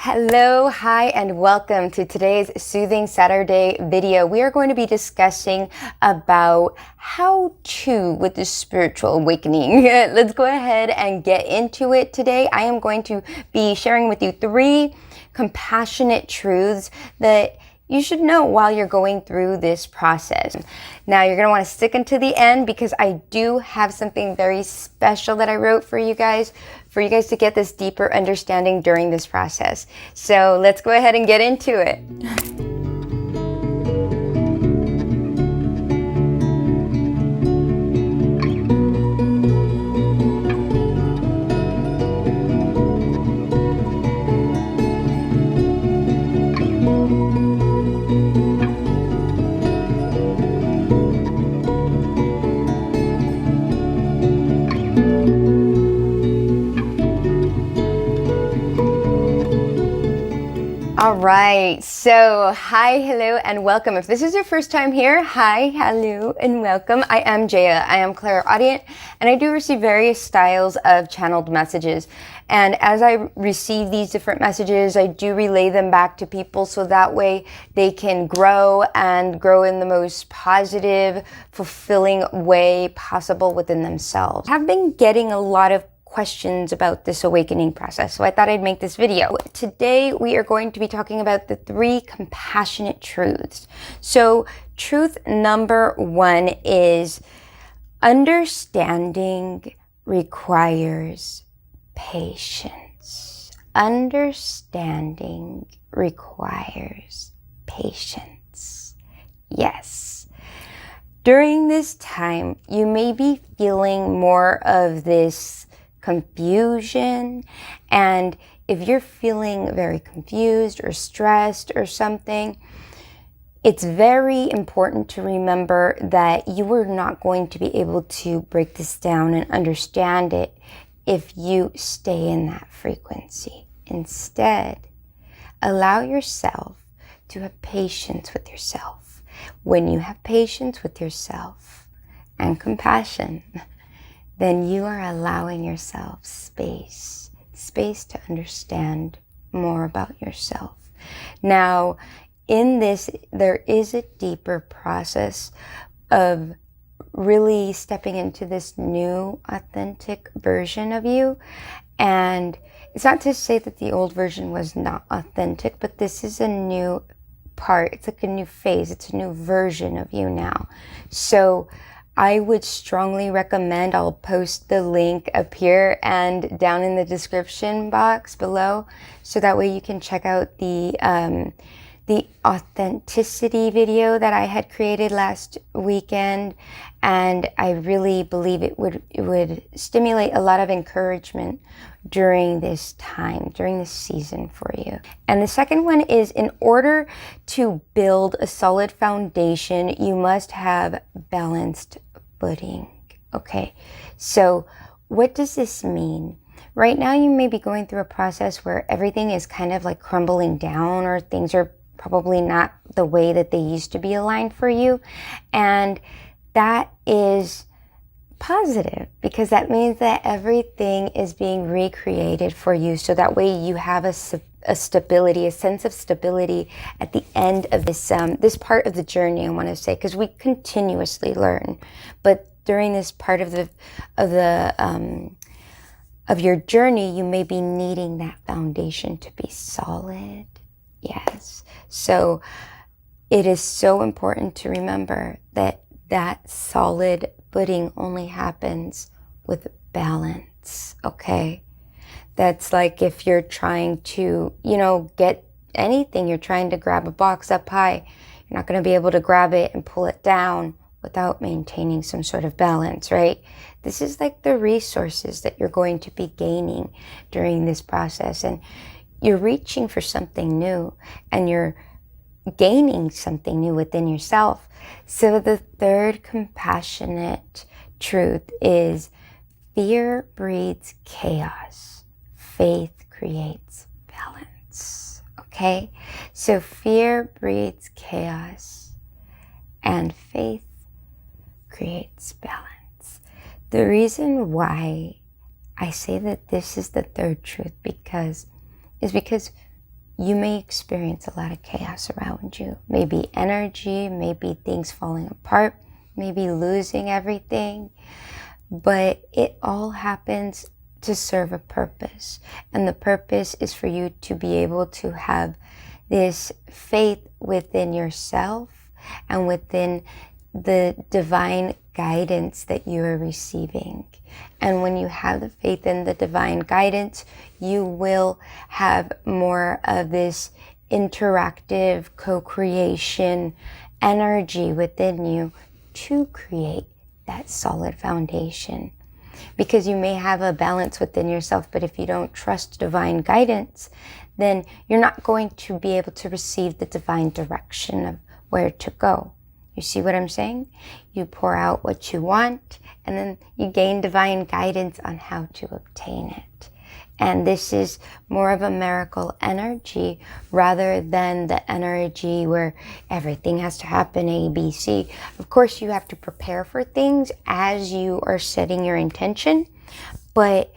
Hello, hi, and welcome to today's Soothing Saturday video. We are going to be discussing about how to with the spiritual awakening. Let's go ahead and get into it today. I am going to be sharing with you 3 compassionate truths that you should know while you're going through this process. Now, you're going to want to stick until the end because I do have something very special that I wrote for you guys to get this deeper understanding during this process. So let's go ahead and get into it. All right, so hi, hello, and welcome. If this is your first time here, hi, hello, and welcome. I am Jaya. I am clairaudient, and I do receive various styles of channeled messages. And as I receive these different messages, I do relay them back to people so that way they can grow and grow in the most positive, fulfilling way possible within themselves. I've been getting a lot of questions about this awakening process, so I thought I'd make this video. Today we are going to be talking about the 3 compassionate truths. So truth number 1 is understanding requires patience. Understanding requires patience. Yes. During this time, you may be feeling more of this confusion, and if you're feeling very confused or stressed or something, it's very important to remember that you are not going to be able to break this down and understand it if you stay in that frequency. Instead, allow yourself to have patience with yourself. When you have patience with yourself and compassion, then you are allowing yourself space to understand more about yourself. Now, in this, there is a deeper process of really stepping into this new, authentic version of you. And it's not to say that the old version was not authentic, but this is a new part. It's like a new phase. It's a new version of you now. So I would strongly recommend, I'll post the link up here and down in the description box below, so that way you can check out the authenticity video that I had created last weekend, and I really believe it would stimulate a lot of encouragement during this time, during this season for you. And the second one is, in order to build a solid foundation, you must have balanced footing. Okay, so what does this mean? Right now you may be going through a process where everything is kind of like crumbling down, or things are probably not the way that they used to be aligned for you. And that is positive, because that means that everything is being recreated for you, so that way you have a stability, a sense of stability at the end of this part of the journey, I want to say, because we continuously learn. But during this part of your journey, you may be needing that foundation to be solid. Yes. So it is so important to remember that that solid footing only happens with balance. Okay. That's like if you're trying to, get anything, you're trying to grab a box up high, you're not going to be able to grab it and pull it down without maintaining some sort of balance, right? This is like the resources that you're going to be gaining during this process, and you're reaching for something new, and you're gaining something new within yourself. So the third compassionate truth is, fear breeds chaos. Faith creates balance. Okay? So fear breeds chaos, and faith creates balance. The reason why I say that this is the third truth is because you may experience a lot of chaos around you. Maybe energy, maybe things falling apart, maybe losing everything. But it all happens to serve a purpose. And the purpose is for you to be able to have this faith within yourself and within the divine guidance that you are receiving. And when you have the faith in the divine guidance, you will have more of this interactive co-creation energy within you to create that solid foundation. Because you may have a balance within yourself, but if you don't trust divine guidance, then you're not going to be able to receive the divine direction of where to go. You see what I'm saying? You pour out what you want, and then you gain divine guidance on how to obtain it. And this is more of a miracle energy rather than the energy where everything has to happen A, B, C. Of course, you have to prepare for things as you are setting your intention, but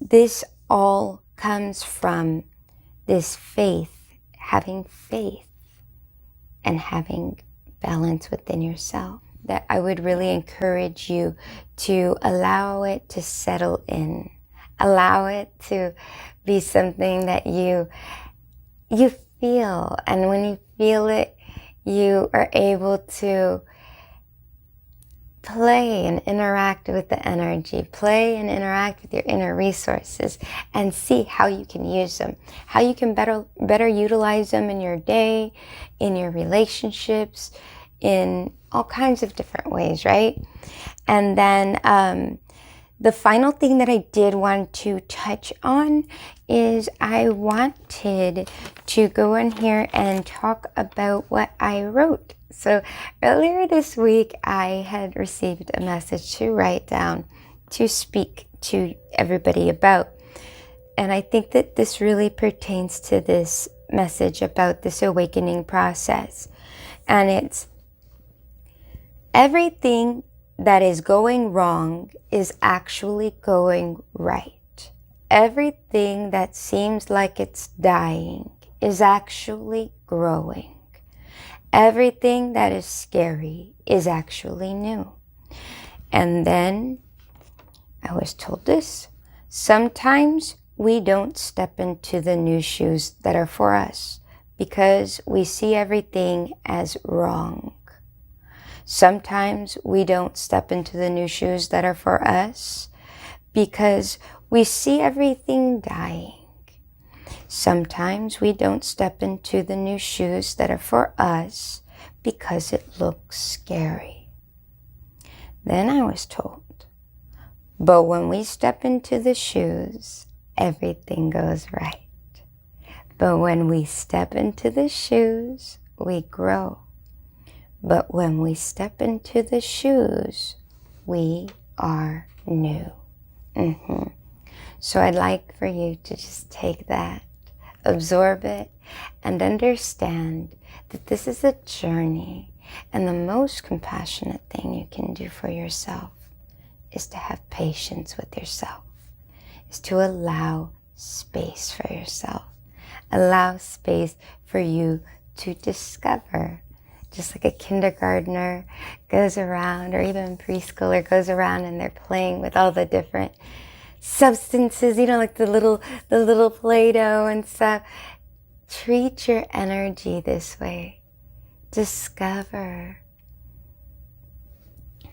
this all comes from this faith, having faith and having balance within yourself. That I would really encourage you to allow it to settle in. Allow it to be something that you feel. And when you feel it, you are able to play and interact with the energy. Play and interact with your inner resources and see how you can use them. How you can better utilize them in your day, in your relationships, in all kinds of different ways, right? And then the final thing that I did want to touch on is I wanted to go in here and talk about what I wrote. So earlier this week, I had received a message to write down, to speak to everybody about. And I think that this really pertains to this message about this awakening process. And it's everything that is going wrong is actually going right. Everything that seems like it's dying is actually growing. Everything that is scary is actually new. And then I was told this. Sometimes we don't step into the new shoes that are for us because we see everything as wrong. Sometimes we don't step into the new shoes that are for us because we see everything dying. Sometimes we don't step into the new shoes that are for us because it looks scary. Then I was told, but when we step into the shoes, everything goes right. But when we step into the shoes, we grow. But when we step into the shoes, we are new. So I'd like for you to just take that, absorb it, and understand that this is a journey. And the most compassionate thing you can do for yourself is to have patience with yourself, is to allow space for yourself. Allow space for you to discover. Just like a kindergartner goes around, or even preschooler goes around and they're playing with all the different substances, like the little Play-Doh and stuff. Treat your energy this way. Discover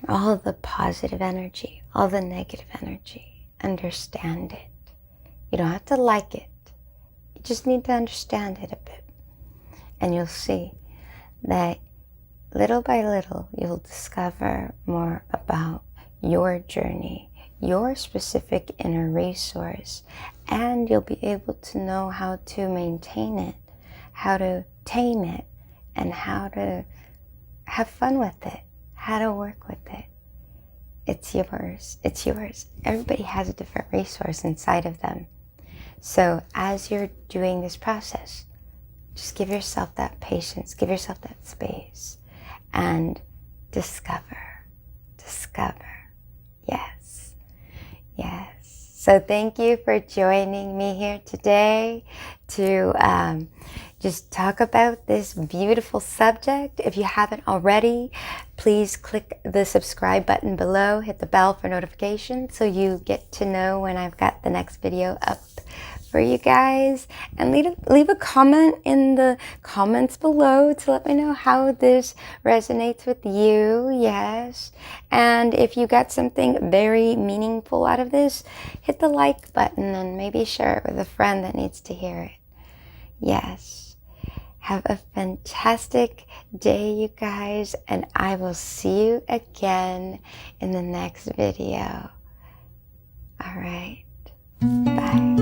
all the positive energy, all the negative energy. Understand it. You don't have to like it. You just need to understand it a bit. And you'll see that little by little, you'll discover more about your journey, your specific inner resource, and you'll be able to know how to maintain it, how to tame it, and how to have fun with it, how to work with it. It's yours. It's yours. Everybody has a different resource inside of them. So as you're doing this process, just give yourself that patience, give yourself that space, and discover. Yes. So thank you for joining me here today to just talk about this beautiful subject. If you haven't already, please click the subscribe button below, hit the bell for notifications so you get to know when I've got the next video up for you guys, and leave a comment in the comments below to let me know how this resonates with you. Yes, and if you got something very meaningful out of this, hit the like button and maybe share it with a friend that needs to hear it. Yes, have a fantastic day, you guys, and I will see you again in the next video. All right, bye.